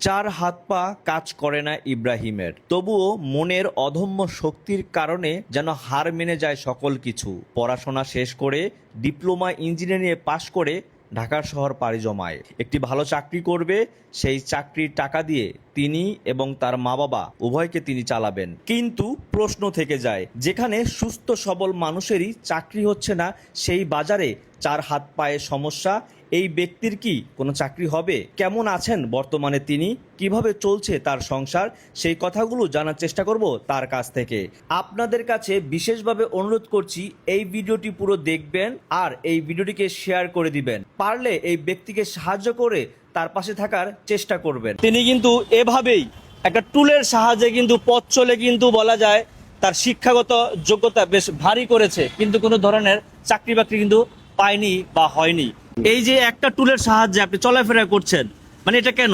চার হাত পা কাজ করে না ইব্রাহিমের, তবুও মনের অদম্য শক্তির কারণে যেন হার মেনে যায় সকল কিছু। পড়াশোনা শেষ করে ডিপ্লোমা ইঞ্জিনিয়ারিংয়ে পাশ করে ঢাকার শহর পাড়ি জমায়। একটি ভালো চাকরি করবে, সেই চাকরির টাকা দিয়ে তিনি এবং তার মা বাবা উভয়কে তিনি চালাবেন। কিন্তু প্রশ্ন থেকে যায়, যেখানে সুস্থ সবল মানুষেরই চাকরি হচ্ছে না, সেই বাজারে চার হাত পায়ে সমস্যা, এই ব্যক্তির কি কোনো চাকরি হবে? কেমন আছেন বর্তমানে তিনি, কিভাবে চলছে তার সংসার, সেই কথাগুলো জানার চেষ্টা করব তার কাছ থেকে। আপনাদের কাছে বিশেষভাবে অনুরোধ করছি, এই ভিডিওটি পুরো দেখবেন আর এই ভিডিওটিকে শেয়ার করে দিবেন। পারলে এই ব্যক্তিকে সাহায্য করে তার পাশে থাকার চেষ্টা করবেন। তিনি কিন্তু এভাবেই একটা টুলের সাহায্যে কিন্তু পথ চলে, কিন্তু বলা যায় তার শিক্ষাগত যোগ্যতা বেশ ভারী করেছে, কিন্তু কোনো ধরনের চাকরি বাকরি কিন্তু পায়নি বা হয়নি। এই যে একটা টুলের সাহায্যে আপনি চলাফেরা করছেন, মানে এটা কেন?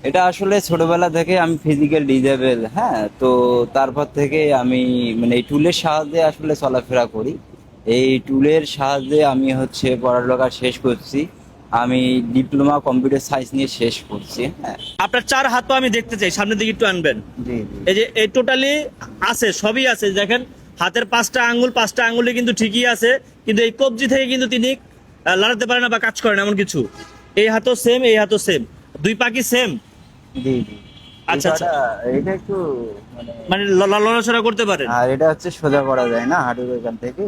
এটা আসলে ছোটবেলা থেকে আমি ফিজিক্যাল ডিজেবল, হ্যাঁ, তো তারপর থেকে আমি মানে এই টুলের সাহায্যে আসলে চলাফেরা করি। এই টুলের সাহায্যে আমি হচ্ছে পড়ালেখা শেষ করছি। আমি ডিপ্লোমা কম্পিউটার সায়েন্স নিয়ে শেষ করছি। হ্যাঁ, আপনার চার হাত পা আমি দেখতে চাই, সামনের দিকে একটু আনবেন। জি এই যে এই টোটালি আছে, সবই আছে, দেখেন হাতের পাঁচটা আঙ্গুলে কিন্তু ঠিকই আছে, কিন্তু এই কবজি থেকে কিন্তু তিনি লড়াতে পারে না বা কাজ করে না এমন কিছু। এই হাতও সেম, এই হাতও সেম, দুই পা কি সেম? জি জি। আচ্ছা আচ্ছা, এটা একটু মানে মানে লড়াচড়া করতে পারেন। আর এটা হচ্ছে সোজা করা যায় না হাঁটুর এখান থেকে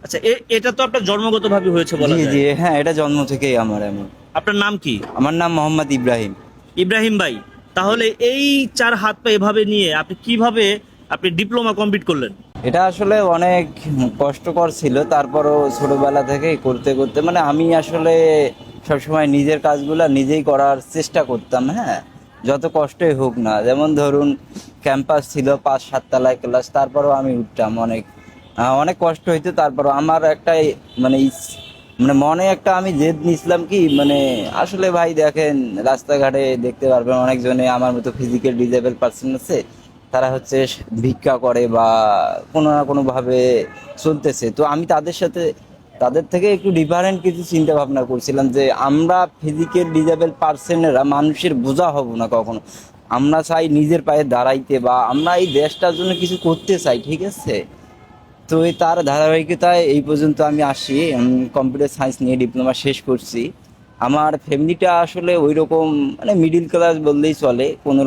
আচ্ছা, এটা তো আপনার জন্মগত ভাবে হয়েছে বলা জি যায়। জি, হ্যাঁ, এটা জন্ম থেকেই আমার এমন। আপনার নাম কি? আমার নাম মোহাম্মদ ইব্রাহিম। ইব্রাহিম ভাই, তাহলে এই চার হাত পা এভাবে নিয়ে আপনি কিভাবে আপনি ডিপ্লোমা কমপ্লিট করলেন? এটা আসলে অনেক কষ্টকর ছিল, তারপরও ছোটবেলা থেকেই করতে করতে মানে আমি আসলে সবসময় নিজের কাজগুলা নিজেই করার চেষ্টা করতাম। হ্যাঁ, যত কষ্টই হোক না, যেমন ধরুন ক্যাম্পাস ছিল 5-7 তলায় ক্লাস, তারপরও আমি উঠতাম। অনেক কষ্ট হইতো, তারপরও আমার একটা মানে মানে মনে একটা আমি জেদ নিছিলাম কি, মানে আসলে ভাই দেখেন রাস্তাঘাটে দেখতে পারবেন অনেকজনে আমার মতো ফিজিক্যাল ডিজেবল পার্সন আছে, তারা হচ্ছে ভিক্ষা করে বা কোনো না কোনো ভাবে চলতেছে। তো আমি তাদের থেকে একটু ডিফারেন্ট কিছু চিন্তা ভাবনা করছিলাম, যে আমরা ফিজিক্যাল ডিজেবল পার্সনেরা মানুষের বোঝা হব না কখনো। আমরা চাই নিজের পায়ে দাঁড়াইতে, বা আমরা এই দেশটার জন্য কিছু করতে চাই, ঠিক আছে? তো এই তার ধারাবাহিকতায় এই পর্যন্ত আমি আসি। কম্পিউটার সায়েন্স নিয়ে ডিপ্লোমা শেষ করছি। আমার ফ্যামিলিটা আসলে ওই রকম মানে মিডিল ক্লাস বললেই চলে, কোনো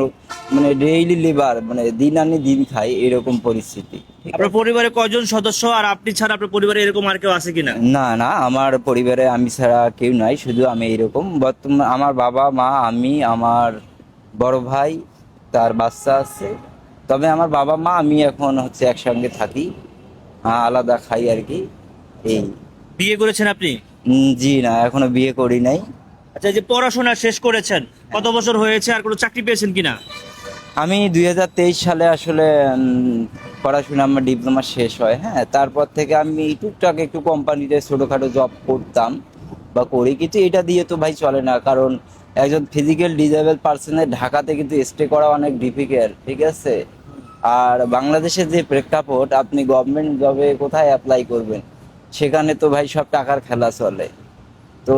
মানে ডেইলি লেবার, মানে দিন আনি দিন খাই এরকম পরিস্থিতি। ঠিক আপনার আছে? পরিবারে কয়জন সদস্য, আর আপনি ছাড়া আপনার পরিবারে এরকম আর কেউ আছে কিনা? না না, আমার পরিবারে আমি ছাড়া কেউ নাই, শুধু আমি এইরকম। বর্তমান আমার বাবা মা, আমি, আমার বড় ভাই, তার বাচ্চা আছে। তবে আমার বাবা মা আমি এখন হচ্ছে একসঙ্গে থাকি, আলাদা খাই আর কি, এই। বিয়ে করেছেন আপনি? জি না, এখনো বিয়ে করি নাই। আচ্ছা, এই যে পড়াশোনা শেষ করেছেন, কত বছর হয়েছে, আর কোনো চাকরি পেয়েছেন কিনা? আমি 2023 সালে আসলে পড়াশোনা আমার ডিপ্লোমা শেষ হয়। হ্যাঁ, তারপর থেকে আমি টুকটাক একটু কোম্পানিতে ছোটোখাটো জব করতাম বা করি, কিন্তু এটা দিয়ে তো ভাই চলে না, কারণ একজন ফিজিক্যাল ডিজেবল পার্সনের ঢাকাতে কিন্তু স্টে করা অনেক ডিফিকাল্ট, ঠিক আছে? আর বাংলাদেশের যে প্রেক্ষাপট, আপনি গভর্নমেন্ট জবে কোথায় অ্যাপ্লাই করবেন, সেখানে তো ভাই সব টাকার খেলা চলে। তো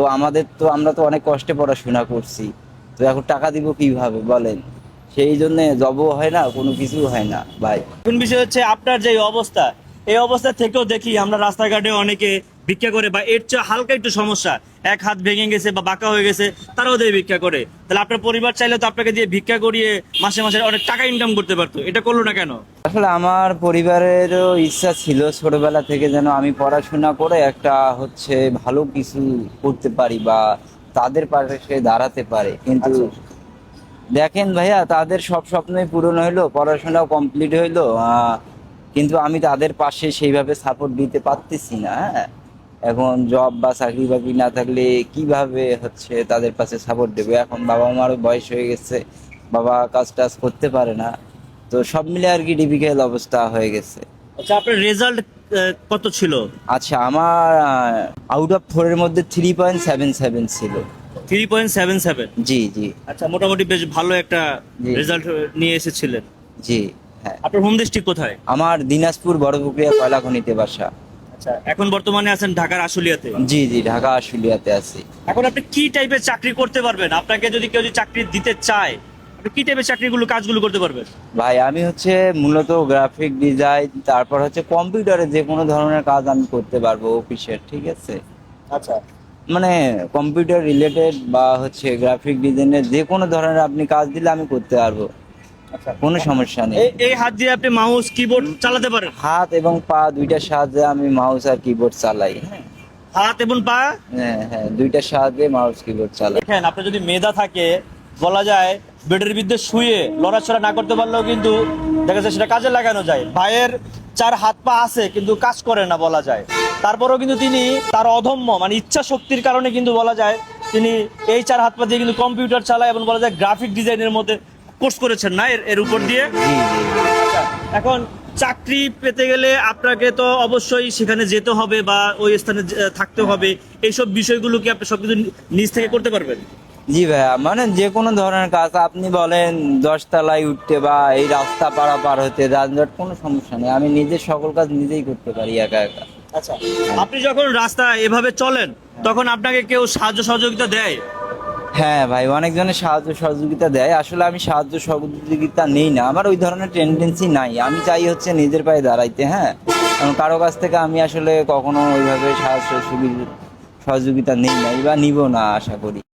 আমরা তো অনেক কষ্টে পড়াশোনা করছি, তো এখন টাকা দিব কিভাবে বলেন? সেই জন্য জবও হয় না, কোনো কিছু হয় না ভাই। কোন বিষয় হচ্ছে আপনার যে অবস্থা, এই অবস্থা থেকেও দেখি আমরা রাস্তাঘাটে অনেকে ভিক্ষা করে, বা এর চেয়ে হালকা একটু সমস্যা, এক হাত ভেঙে গেছে বা বাঁকা হয়ে গেছে, তারাও দিয়ে ভিক্ষা করে। তাহলে আপনার পরিবার চাইলে তো আপনাকে দিয়ে ভিক্ষা করিয়ে মাসে মাসে অনেক টাকা ইনকাম করতে পারতো, এটা করলো না কেন? আসলে আমার পরিবারেরও ইচ্ছা ছিল ছোটবেলা থেকে যেন আমি পড়াশোনা করে একটা হচ্ছে ভালো কিছু করতে পারি বা তাদের পাশে দাঁড়াতে পারে, কিন্তু দেখেন ভাইয়া, তাদের সব স্বপ্নই পূরণ হইলো, পড়াশোনাও কমপ্লিট হইলো, কিন্তু আমি তাদের পাশে সেইভাবে সাপোর্ট দিতে পারতেছি না। হ্যাঁ, এখন জব বা চাকরি বাকরি না থাকলে কিভাবে হচ্ছে তাদের পাশে সাপোর্ট দেবো? এখন বাবা মারও বয়স হয়ে গেছে, বাবা কাজ টাজ করতে পারে না, তো সব মিলে আর কি ডিফিকাল্ট অবস্থা হয়ে গেছে। আচ্ছা, আপনার রেজাল্ট কত ছিল? আচ্ছা, আমার আউট অফ 4 এর মধ্যে 3.77 ছিল। 3.77? জি জি। আচ্ছা, মোটামুটি বেশ ভালো একটা জি রেজাল্ট নিয়ে এসেছিলেন। জি। হ্যাঁ, আপনার হোম ডিস্ট্রিক্ট কোথায়? আমার দিনাজপুর বড়পুকুরিয়া কয়লা খনিতে বাসা। আচ্ছা, এখন বর্তমানে আছেন ঢাকার আশুলিয়াতে। জি জি, ঢাকা আশুলিয়াতে আছি। এখন আপনি কি টাইপের চাকরি করতে পারবেন? আপনাকে যদি কেউ যদি চাকরি দিতে চায়, আপনি কি টাইপের চাকরিগুলো কাজগুলো করতে পারবেন? ভাই আমি হচ্ছে মূলত গ্রাফিক ডিজাইন, তারপর হচ্ছে কম্পিউটারে যে কোনো ধরনের কাজ আমি করতে পারবো অফিসের, ঠিক আছে? আচ্ছা, মানে কম্পিউটার রিলেটেড বা হচ্ছে গ্রাফিক ডিজাইনের যে কোনো ধরনের আপনি কাজ দিলে আমি করতে পারবো, আচ্ছা। কোনো সমস্যা নেই। এই হাত দিয়ে আপনি মাউস কিবোর্ড চালাতে পারেন? হাত এবং পা দুইটার সাহায্যে আমি মাউস আর কিবোর্ড চালাই। হ্যাঁ হাত এবং পা? হ্যাঁ হ্যাঁ, দুইটার সাহায্যে মাউস কিবোর্ড চালাই। দেখেন, আপনার যদি মেধা থাকে, বলা যায় বেডের বিরুদ্ধে শুয়ে লড়াচড়া না করতে পারলেও কিন্তু দেখা যায় সেটা কাজে লাগানো যায়। ভাইয়ের 4 হাত পা আছে কিন্তু কাজ করে না বলা যায়, তারপরেও কিন্তু তিনি তার অধম্য মানে ইচ্ছা শক্তির কারণে কিন্তু বলা যায় তিনি এই 4 হাত পা দিয়ে কিন্তু কম্পিউটার চালায় এবং বলা যায় গ্রাফিক ডিজাইনের মধ্যে কোর্স করেছেন না এর উপর দিয়ে। জি জি। আচ্ছা, এখন চাকরি পেতে গেলে আপনাকে তো অবশ্যই সেখানে যেতে হবে বা ওই স্থানে থাকতে হবে। এইসব বিষয়গুলো কি আপনি সবকিছু নিজ থেকে করতে পারবেন? জি ভাইয়া, মানে যে কোনো ধরনের কাজ আপনি বলেন 10 তলায় উঠতে বা এই রাস্তা পারাপার হতে, যানজট, কোনো সমস্যা নেই, আমি নিজের সকল কাজ নিজেই করতে পারি একা একা। আচ্ছা, আপনি যখন রাস্তায় এভাবে চলেন তখন আপনাকে কেউ সাহায্য সহযোগিতা দেয়? হ্যাঁ ভাই, অনেকজনের সাহায্য সহযোগিতা দেয়। আসলে আমি সাহায্য সহযোগিতা নেই না, আমার ওই ধরনের টেন্ডেন্সি নাই। আমি চাই হচ্ছে নিজের পায়ে দাঁড়াইতে। হ্যাঁ, কারণ কারো কাছ থেকে আমি আসলে কখনো ওইভাবে সাহায্য সহযোগিতা নেই নাই বা নিব না আশা করি।